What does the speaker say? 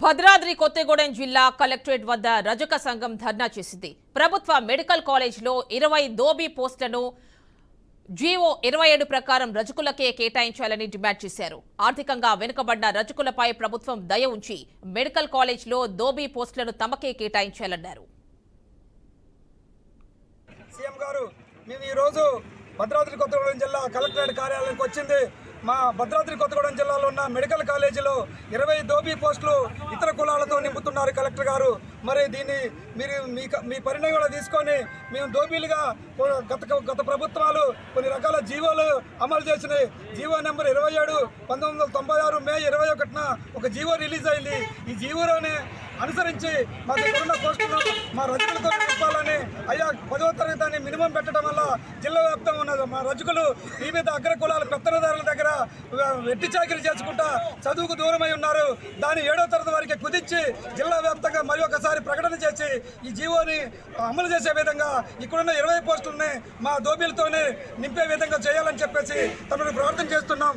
భద్రాద్రి కొత్తగూడెం జిల్లా కలెక్టరేట్ వద్ద రజక సంఘం ధర్నా చేసింది. ప్రభుత్వ మెడికల్ కాలేజీలో 20 దోబీ పోస్టులను జీవో 27 ప్రకారం రజకులకే కేటాయించాలని డిమాండ్ చేశారు. ఆర్థికంగా వెనుకబడిన రజకులపై ప్రభుత్వం దయ ఉంచి మెడికల్ కాలేజీలో దోబీ పోస్టులను తమకే కేటాయించాలన్నారు. సీఎం గారు, మేము ఈరోజు భద్రాద్రి కొత్తగూడెం జిల్లా కలెక్టరేట్ కార్యాలయానికి వచ్చింది. మా భద్రాద్రి కొత్తగూడెం జిల్లాలో ఉన్న మెడికల్ కాలేజీలో 20 దోబీ పోస్టులు ఇతర కులాలతో నింపుతున్నారు కలెక్టర్ గారు. మరి దీన్ని మీరు మీ పరిణామాలు తీసుకొని మేము దోబీలుగా గత ప్రభుత్వాలు కొన్ని రకాల జీవోలు అమలు చేసినాయి. జీవో నెంబర్ 27 1996 మే 21న ఒక జీవో రిలీజ్ అయింది. ఈ జీవోలోనే అనుసరించి మా దగ్గర ఉన్న పోస్టులు మా రజకులతో నింపాలని అయ్యా 10వ తరగతి మినిమం పెట్టడం వల్ల జిల్లా వ్యాప్తంగా ఉన్నది మా రజకులు వివిధ అగ్ర కులాల పెత్తనదారుల దగ్గర వెట్టి చాకిరీ చేసుకుంటా చదువుకు దూరమై ఉన్నారు. దాన్ని 7వ తరగతి వరకు కుదించి జిల్లా వ్యాప్తంగా మరి ఒకసారి ప్రకటన చేసి ఈ జీవోని అమలు చేసే విధంగా ఇక్కడున్న 20 పోస్టులని మా దోబీలతోనే నింపే విధంగా చేయాలని చెప్పేసి తమను ప్రార్థన చేస్తున్నాం.